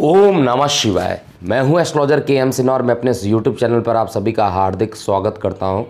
ओम नमः शिवाय। मैं हूं एस्ट्रोलॉजर के सिन्हा और मैं अपने यूट्यूब चैनल पर आप सभी का हार्दिक स्वागत करता हूं।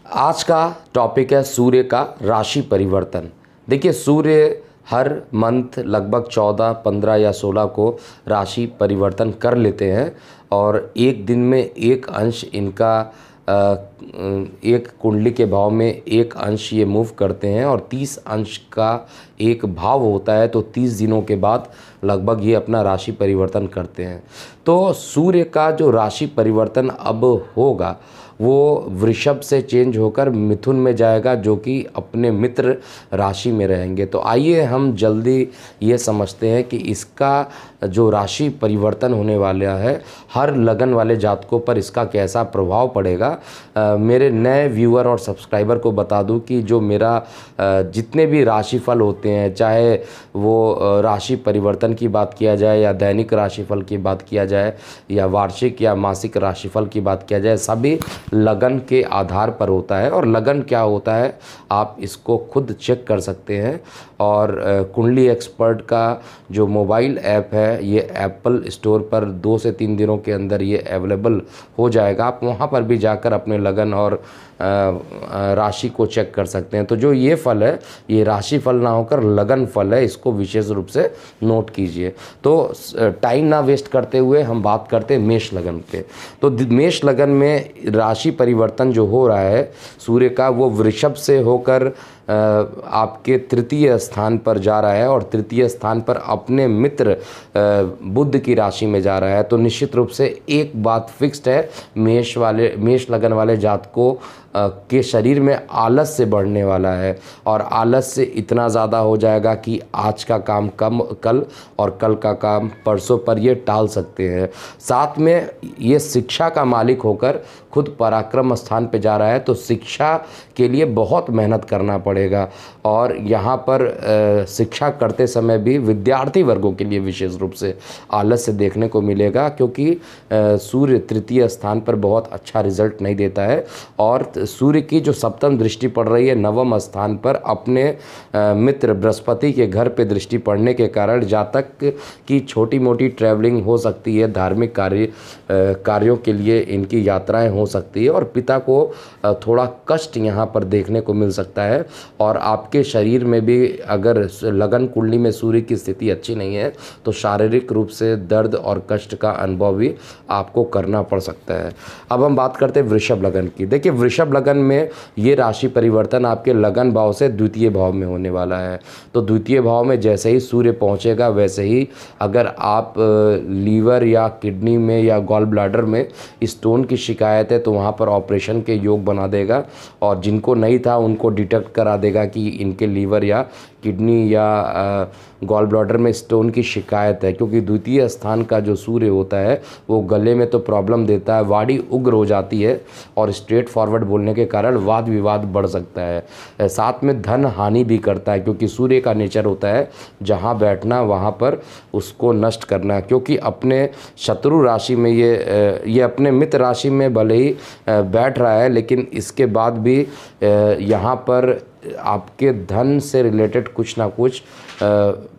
आज का टॉपिक है सूर्य का राशि परिवर्तन। देखिए, सूर्य हर मंथ लगभग 14, 15 या 16 को राशि परिवर्तन कर लेते हैं और एक दिन में एक अंश इनका एक कुंडली के भाव में एक अंश ये मूव करते हैं और 30 अंश का एक भाव होता है, तो 30 दिनों के बाद लगभग ये अपना राशि परिवर्तन करते हैं। तो सूर्य का जो राशि परिवर्तन अब होगा वो वृषभ से चेंज होकर मिथुन में जाएगा, जो कि अपने मित्र राशि में रहेंगे। तो आइए हम जल्दी ये समझते हैं कि इसका जो राशि परिवर्तन होने वाला है हर लगन वाले जातकों पर इसका कैसा प्रभाव पड़ेगा। मेरे नए व्यूअर और सब्सक्राइबर को बता दूं कि जो मेरा जितने भी राशिफल होते हैं, चाहे वो राशि परिवर्तन की बात किया जाए या दैनिक राशिफल की बात किया जाए या वार्षिक या मासिक राशिफल की बात किया जाए, सभी लगन के आधार पर होता है। और लगन क्या होता है आप इसको खुद चेक कर सकते हैं। और कुंडली एक्सपर्ट का जो मोबाइल ऐप है ये एप्पल स्टोर पर 2 से 3 दिनों के अंदर ये अवेलेबल हो जाएगा। आप वहाँ पर भी जाकर अपने लगन और राशि को चेक कर सकते हैं। तो जो ये फल है ये राशि फल ना होकर लगन फल है, इसको विशेष रूप से नोट कीजिए। तो टाइम ना वेस्ट करते हुए हम बात करते हैं मेष लगन के। तो मेष लगन में राशि परिवर्तन जो हो रहा है सूर्य का, वो वृषभ से होकर आपके तृतीय स्थान पर जा रहा है और तृतीय स्थान पर अपने मित्र बुध की राशि में जा रहा है। तो निश्चित रूप से एक बात फिक्स्ड है, मेष लगन वाले जातकों के शरीर में आलस से बढ़ने वाला है और आलस से इतना ज़्यादा हो जाएगा कि आज का काम कल और कल का काम परसों पर ये टाल सकते हैं। साथ में ये शिक्षा का मालिक होकर खुद पराक्रम स्थान पे जा रहा है, तो शिक्षा के लिए बहुत मेहनत करना पड़ेगा। और यहाँ पर शिक्षा करते समय भी विद्यार्थी वर्गों के लिए विशेष रूप से आलस्य देखने को मिलेगा, क्योंकि सूर्य तृतीय स्थान पर बहुत अच्छा रिजल्ट नहीं देता है। और सूर्य की जो सप्तम दृष्टि पड़ रही है नवम स्थान पर अपने मित्र बृहस्पति के घर पे दृष्टि पड़ने के कारण जातक की छोटी मोटी ट्रैवलिंग हो सकती है, धार्मिक कार्यों के लिए इनकी यात्राएं हो सकती है और पिता को थोड़ा कष्ट यहाँ पर देखने को मिल सकता है। और आपके शरीर में भी अगर लगन कुंडली में सूर्य की स्थिति अच्छी नहीं है तो शारीरिक रूप से दर्द और कष्ट का अनुभव भी आपको करना पड़ सकता है। अब हम बात करते हैं वृषभ लगन की। देखिए, वृषभ लगन में ये राशि परिवर्तन आपके लगन भाव से द्वितीय भाव में होने वाला है। तो द्वितीय भाव में जैसे ही सूर्य पहुंचेगा वैसे ही अगर आप लीवर या किडनी में या गॉल ब्लैडर में स्टोन की शिकायत है तो वहाँ पर ऑपरेशन के योग बना देगा, और जिनको नहीं था उनको डिटेक्ट करा देगा कि इनके लीवर या किडनी या गॉल ब्लैडर में स्टोन की शिकायत है। क्योंकि द्वितीय स्थान का जो सूर्य होता है वो गले में तो प्रॉब्लम देता है, वाणी उग्र हो जाती है और स्ट्रेट फॉरवर्ड बोलने के कारण वाद विवाद बढ़ सकता है। साथ में धन हानि भी करता है, क्योंकि सूर्य का नेचर होता है जहाँ बैठना वहाँ पर उसको नष्ट करना। क्योंकि अपने शत्रु राशि में ये अपने मित्र राशि में भले ही बैठ रहा है, लेकिन इसके बाद भी यहाँ पर आपके धन से रिलेटेड कुछ ना कुछ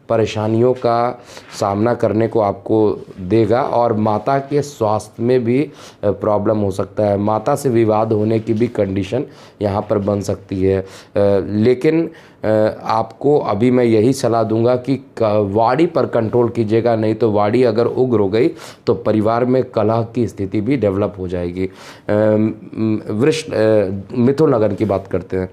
परेशानियों का सामना करने को आपको देगा। और माता के स्वास्थ्य में भी प्रॉब्लम हो सकता है, माता से विवाद होने की भी कंडीशन यहाँ पर बन सकती है। लेकिन आपको अभी मैं यही सलाह दूंगा कि वाणी पर कंट्रोल कीजिएगा, नहीं तो वाणी अगर उग्र हो गई तो परिवार में कलह की स्थिति भी डेवलप हो जाएगी। मिथुन लगन की बात करते हैं।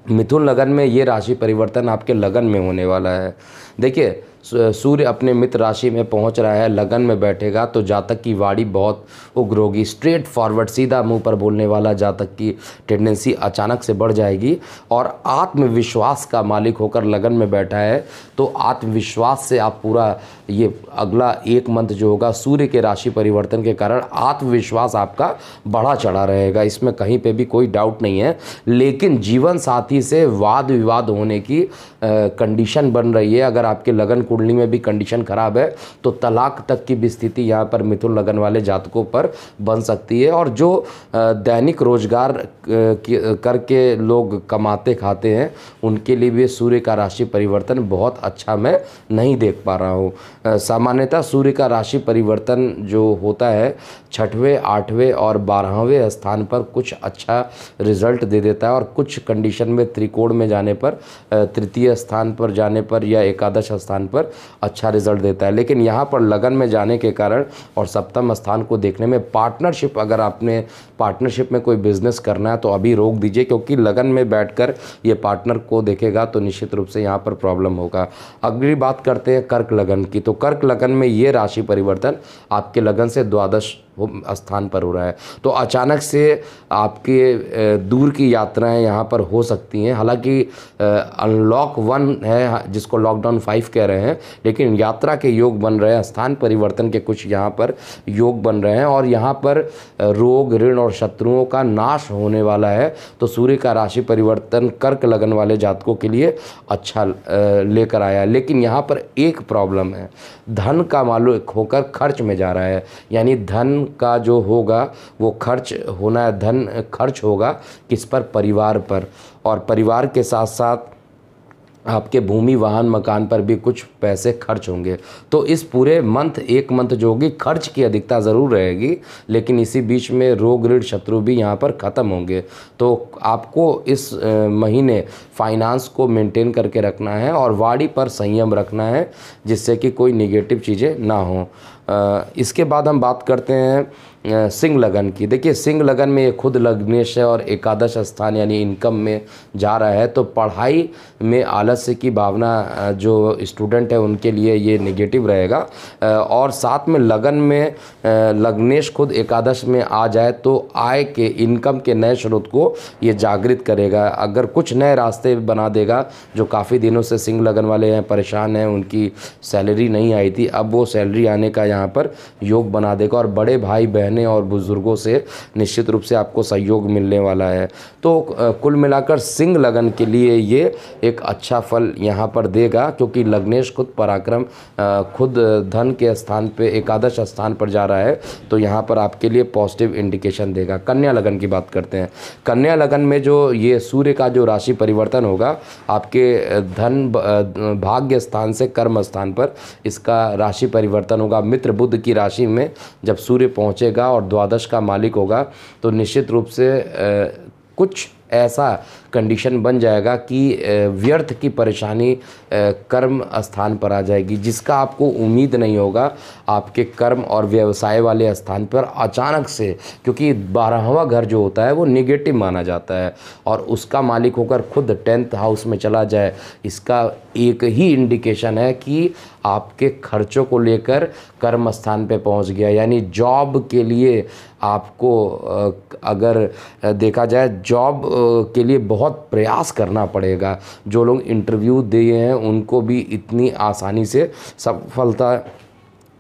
मिथुन लगन में ये राशि परिवर्तन आपके लगन में होने वाला है। देखिए, सूर्य अपने मित्र राशि में पहुंच रहा है, लगन में बैठेगा तो जातक की वाणी बहुत उग्र होगी, स्ट्रेट फॉरवर्ड सीधा मुंह पर बोलने वाला जातक की टेंडेंसी अचानक से बढ़ जाएगी। और आत्मविश्वास का मालिक होकर लगन में बैठा है तो आत्मविश्वास से आप पूरा ये अगला एक मंथ जो होगा सूर्य के राशि परिवर्तन के कारण आत्मविश्वास आपका बढ़ा चढ़ा रहेगा, इसमें कहीं पे भी कोई डाउट नहीं है। लेकिन जीवन साथी से वाद विवाद होने की कंडीशन बन रही है। अगर आपके लगन कुंडली में भी कंडीशन खराब है तो तलाक तक की भी स्थिति यहाँ पर मिथुन लगन वाले जातकों पर बन सकती है। और जो दैनिक रोजगार करके लोग कमाते खाते हैं उनके लिए भी सूर्य का राशि परिवर्तन बहुत अच्छा मैं नहीं देख पा रहा हूँ। सामान्यतः सूर्य का राशि परिवर्तन जो होता है 6वें 8वें और 12वें स्थान पर कुछ अच्छा रिजल्ट दे देता है और कुछ कंडीशन में त्रिकोण में जाने पर, तृतीय स्थान पर जाने पर या एकादश स्थान पर अच्छा रिजल्ट देता है। लेकिन यहाँ पर लगन में जाने के कारण और सप्तम स्थान को देखने में पार्टनरशिप, अगर आपने पार्टनरशिप में कोई बिजनेस करना है तो अभी रोक दीजिए, क्योंकि लगन में बैठकर ये पार्टनर को देखेगा तो निश्चित रूप से यहाँ पर प्रॉब्लम होगा। अगली बात करते हैं कर्क लगन की। तो कर्क लगन में ये राशि परिवर्तन आपके लगन से द्वादश स्थान पर हो रहा है, तो अचानक से आपके दूर की यात्राएं यहाँ पर हो सकती हैं। हालांकि अनलॉक 1 है जिसको लॉकडाउन 5 कह रहे हैं, लेकिन यात्रा के योग बन रहे हैं, स्थान परिवर्तन के कुछ यहाँ पर योग बन रहे हैं और यहाँ पर रोग ऋण और शत्रुओं का नाश होने वाला है। तो सूर्य का राशि परिवर्तन कर्क लगन वाले जातकों के लिए अच्छा लेकर आया है। लेकिन यहाँ पर एक प्रॉब्लम है, धन का मालूम होकर खर्च में जा रहा है, यानी धन का जो होगा वो खर्च होना है। धन खर्च होगा किस पर? परिवार पर, और परिवार के साथ साथ आपके भूमि वाहन मकान पर भी कुछ पैसे खर्च होंगे। तो इस पूरे एक मंथ जो होगी खर्च की अधिकता ज़रूर रहेगी, लेकिन इसी बीच में रोग ऋण शत्रु भी यहाँ पर ख़त्म होंगे। तो आपको इस महीने फाइनेंस को मेंटेन करके रखना है और वाणी पर संयम रखना है जिससे कि कोई निगेटिव चीज़ें ना हो। इसके बाद हम बात करते हैं सिंह लगन की। देखिए सिंह लगन में ये खुद लग्नेश है और एकादश स्थान यानी इनकम में जा रहा है, तो पढ़ाई में आलस्य की भावना जो स्टूडेंट है उनके लिए ये नेगेटिव रहेगा। और साथ में लगन में लग्नेश खुद एकादश में आ जाए तो आय के, इनकम के नए स्रोत को ये जागृत करेगा। अगर कुछ नए रास्ते बना देगा, जो काफ़ी दिनों से सिंह लगन वाले हैं परेशान हैं, उनकी सैलरी नहीं आई थी, अब वो सैलरी आने का यहाँ पर योग बना देगा और बड़े भाई बहन और बुजुर्गों से निश्चित रूप से आपको सहयोग मिलने वाला है। तो कुल मिलाकर सिंह लगन के लिए ये एक अच्छा फल यहाँ पर देगा, क्योंकि लग्नेश खुद पराक्रम, खुद धन के स्थान पे एकादश स्थान पर जा रहा है, तो यहाँ पर आपके लिए पॉजिटिव इंडिकेशन देगा। कन्या लगन की बात करते हैं। कन्या लगन में जो ये सूर्य का जो राशि परिवर्तन होगा आपके धन भाग्य स्थान से कर्म स्थान पर इसका राशि परिवर्तन होगा। मित्र बुध की राशि में जब सूर्य पहुँचेगा और द्वादश का मालिक होगा तो निश्चित रूप से कुछ ऐसा कंडीशन बन जाएगा कि व्यर्थ की परेशानी कर्म स्थान पर आ जाएगी, जिसका आपको उम्मीद नहीं होगा। आपके कर्म और व्यवसाय वाले स्थान पर अचानक से, क्योंकि 12वां घर जो होता है वो नेगेटिव माना जाता है और उसका मालिक होकर खुद 10th हाउस में चला जाए, इसका एक ही इंडिकेशन है कि आपके खर्चों को लेकर कर्म स्थान पे पहुंच गया। यानी जॉब के लिए आपको अगर देखा जाए जॉब के लिए बहुत प्रयास करना पड़ेगा। जो लोग इंटरव्यू दिए हैं उनको भी इतनी आसानी से सफलता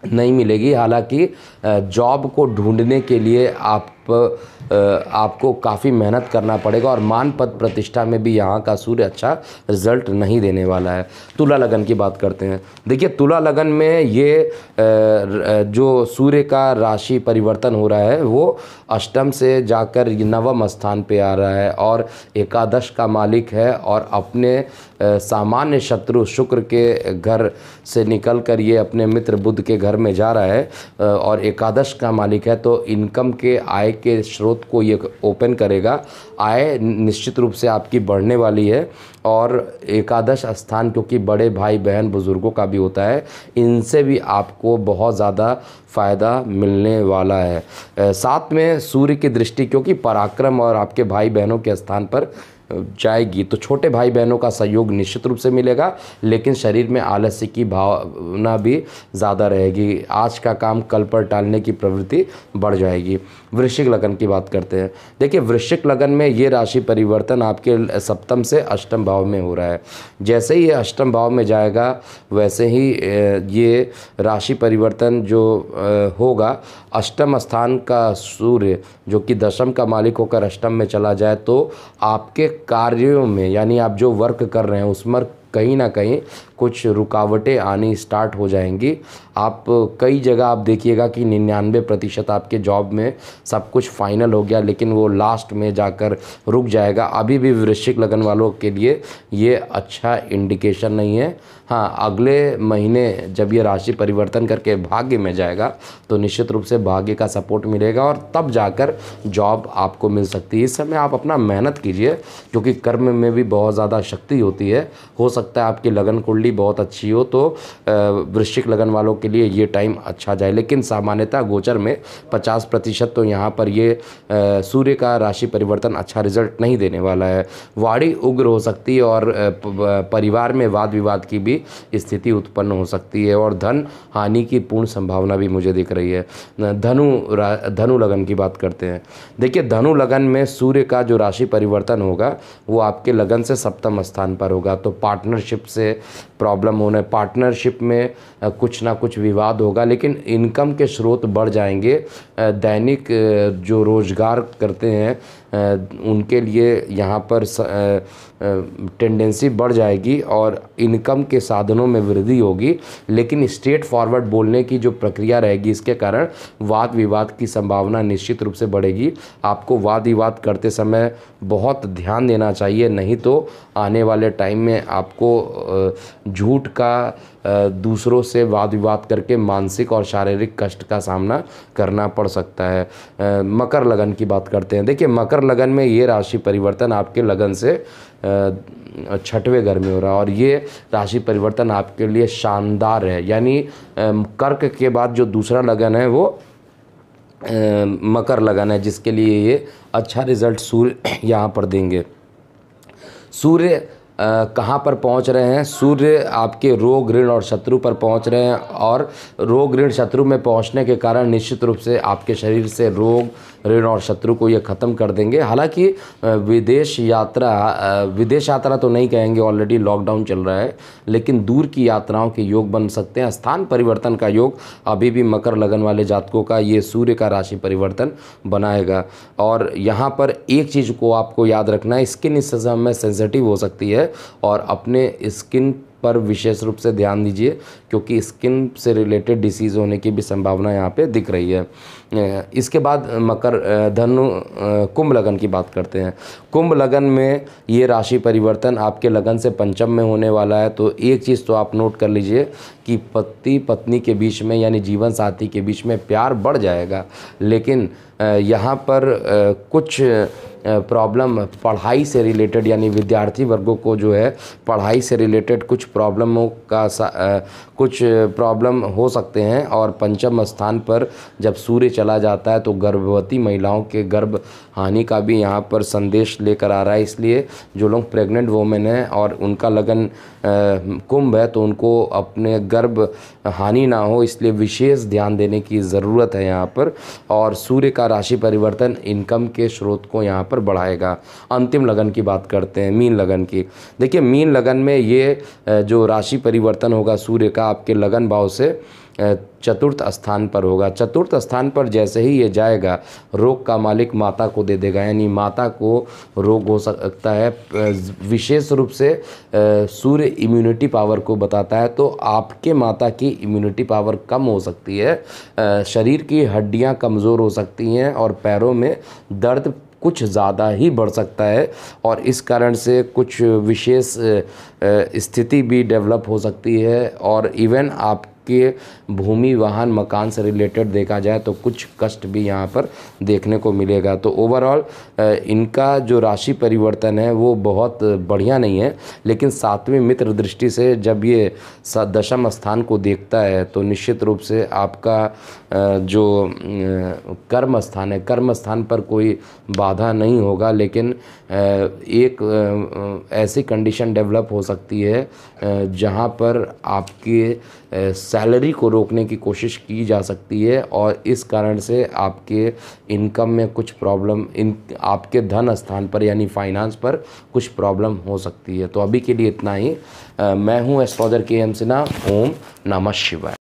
नहीं मिलेगी। हालांकि जॉब को ढूंढने के लिए आपको काफ़ी मेहनत करना पड़ेगा और मान पद प्रतिष्ठा में भी यहाँ का सूर्य अच्छा रिजल्ट नहीं देने वाला है। तुला लगन की बात करते हैं। देखिए तुला लगन में ये जो सूर्य का राशि परिवर्तन हो रहा है वो अष्टम से जाकर नवम स्थान पे आ रहा है और एकादश का मालिक है और अपने सामान्य शत्रु शुक्र के घर से निकलकर ये अपने मित्र बुध के घर में जा रहा है और एकादश का मालिक है, तो इनकम के आय के स्रोत को ये ओपन करेगा। आय निश्चित रूप से आपकी बढ़ने वाली है और एकादश स्थान क्योंकि बड़े भाई बहन बुजुर्गों का भी होता है, इनसे भी आपको बहुत ज़्यादा फ़ायदा मिलने वाला है। साथ में सूर्य की दृष्टि क्योंकि पराक्रम और आपके भाई बहनों के स्थान पर जाएगी, तो छोटे भाई बहनों का सहयोग निश्चित रूप से मिलेगा, लेकिन शरीर में आलस्य की भावना भी ज़्यादा रहेगी। आज का काम कल पर टालने की प्रवृत्ति बढ़ जाएगी। वृश्चिक लगन की बात करते हैं। देखिए वृश्चिक लगन में ये राशि परिवर्तन आपके सप्तम से अष्टम भाव में हो रहा है। जैसे ही ये अष्टम भाव में जाएगा वैसे ही ये राशि परिवर्तन जो होगा, अष्टम स्थान का सूर्य जो कि दशम का मालिक होकर अष्टम में चला जाए तो आपके कार्यों में, यानी आप जो वर्क कर रहे हैं उसमें कहीं ना कहीं कुछ रुकावटें आनी स्टार्ट हो जाएंगी। आप कई जगह आप देखिएगा कि 99% आपके जॉब में सब कुछ फाइनल हो गया, लेकिन वो लास्ट में जाकर रुक जाएगा। अभी भी वृश्चिक लगन वालों के लिए ये अच्छा इंडिकेशन नहीं है। हाँ, अगले महीने जब ये राशि परिवर्तन करके भाग्य में जाएगा तो निश्चित रूप से भाग्य का सपोर्ट मिलेगा और तब जाकर जॉब आपको मिल सकती है। इस समय आप अपना मेहनत कीजिए, क्योंकि कर्म में भी बहुत ज़्यादा शक्ति होती है। हो सकता है आपकी लगन कुंडली बहुत अच्छी हो तो वृश्चिक लगन वालों के लिए ये टाइम अच्छा जाए, लेकिन सामान्यतः गोचर में 50% तो यहाँ पर ये सूर्य का राशि परिवर्तन अच्छा रिजल्ट नहीं देने वाला है। वाणी उग्र हो सकती है और परिवार में वाद विवाद की भी स्थिति उत्पन्न हो सकती है और धन हानि की पूर्ण संभावना भी मुझे दिख रही है। धनु लगन की बात करते हैं। देखिए, धनु लगन में सूर्य का जो राशि परिवर्तन होगा वो आपके लगन से सप्तम स्थान पर होगा, तो पार्टनरशिप से प्रॉब्लम होने, पार्टनरशिप में कुछ ना कुछ विवाद होगा, लेकिन इनकम के स्रोत बढ़ जाएंगे। दैनिक जो रोजगार करते हैं उनके लिए यहाँ पर टेंडेंसी बढ़ जाएगी और इनकम के साधनों में वृद्धि होगी, लेकिन स्ट्रेट फॉरवर्ड बोलने की जो प्रक्रिया रहेगी इसके कारण वाद विवाद की संभावना निश्चित रूप से बढ़ेगी। आपको वाद विवाद करते समय बहुत ध्यान देना चाहिए, नहीं तो आने वाले टाइम में आपको झूठ का दूसरों से वाद विवाद करके मानसिक और शारीरिक कष्ट का सामना करना पड़ सकता है। मकर लगन की बात करते हैं। देखिए, मकर लगन में ये राशि परिवर्तन आपके लगन से 6वें घर में हो रहा है और ये राशि परिवर्तन आपके लिए शानदार है। यानी कर्क के बाद जो दूसरा लगन है वो मकर लगन है, जिसके लिए ये अच्छा रिजल्ट सूर्य यहाँ पर देंगे। सूर्य कहाँ पर पहुँच रहे हैं? सूर्य आपके रोग ऋण और शत्रु पर पहुँच रहे हैं और रोग ऋण शत्रु में पहुँचने के कारण निश्चित रूप से आपके शरीर से रोग ऋण और शत्रु को ये ख़त्म कर देंगे। हालांकि विदेश यात्रा तो नहीं कहेंगे, ऑलरेडी लॉकडाउन चल रहा है, लेकिन दूर की यात्राओं के योग बन सकते हैं। स्थान परिवर्तन का योग अभी भी मकर लगन वाले जातकों का ये सूर्य का राशि परिवर्तन बनाएगा। और यहाँ पर एक चीज़ को आपको याद रखना है, स्किन इस समय सेंसिटिव हो सकती है और अपने स्किन पर विशेष रूप से ध्यान दीजिए, क्योंकि स्किन से रिलेटेड डिसीज़ होने की भी संभावना यहाँ पे दिख रही है। इसके बाद कुंभ लगन की बात करते हैं। कुंभ लगन में ये राशि परिवर्तन आपके लगन से पंचम में होने वाला है, तो एक चीज़ तो आप नोट कर लीजिए कि पति पत्नी के बीच में यानी जीवन साथी के बीच में प्यार बढ़ जाएगा, लेकिन यहाँ पर कुछ प्रॉब्लम पढ़ाई से रिलेटेड यानी विद्यार्थी वर्गों को जो है पढ़ाई से रिलेटेड कुछ प्रॉब्लमों का कुछ प्रॉब्लम हो सकते हैं। और पंचम स्थान पर जब सूर्य चला जाता है तो गर्भवती महिलाओं के गर्भ हानि का भी यहाँ पर संदेश लेकर आ रहा है। इसलिए जो लोग प्रेग्नेंट वोमेन हैं और उनका लगन कुंभ है तो उनको अपने गर्भ हानि ना हो, इसलिए विशेष ध्यान देने की ज़रूरत है यहाँ पर। और सूर्य का राशि परिवर्तन इनकम के स्रोत को यहाँ पर बढ़ाएगा। अंतिम लगन की बात करते हैं, मीन लगन की। देखिए, मीन लगन में ये जो राशि परिवर्तन होगा सूर्य का आपके लगन भाव से चतुर्थ स्थान पर होगा। चतुर्थ स्थान पर जैसे ही ये जाएगा रोग का मालिक माता को दे देगा, यानी माता को रोग हो सकता है। विशेष रूप से सूर्य इम्यूनिटी पावर को बताता है, तो आपके माता की इम्यूनिटी पावर कम हो सकती है, शरीर की हड्डियां कमज़ोर हो सकती हैं और पैरों में दर्द कुछ ज़्यादा ही बढ़ सकता है और इस कारण से कुछ विशेष स्थिति भी डेवलप हो सकती है। और इवन आपके भूमि वाहन मकान से रिलेटेड देखा जाए तो कुछ कष्ट भी यहाँ पर देखने को मिलेगा। तो ओवरऑल इनका जो राशि परिवर्तन है वो बहुत बढ़िया नहीं है, लेकिन 7वें मित्र दृष्टि से जब ये दशम स्थान को देखता है तो निश्चित रूप से आपका जो कर्म स्थान है, कर्म स्थान पर कोई बाधा नहीं होगा, लेकिन एक ऐसी कंडीशन डेवलप हो सकती है जहाँ पर आपकी सैलरी को रोकने की कोशिश की जा सकती है और इस कारण से आपके इनकम में कुछ प्रॉब्लम, आपके धन स्थान पर यानी फाइनेंस पर कुछ प्रॉब्लम हो सकती है। तो अभी के लिए इतना ही। मैं हूँ एस्ट्रोलॉजर के एम सिन्हा। ओम नमः शिवाय।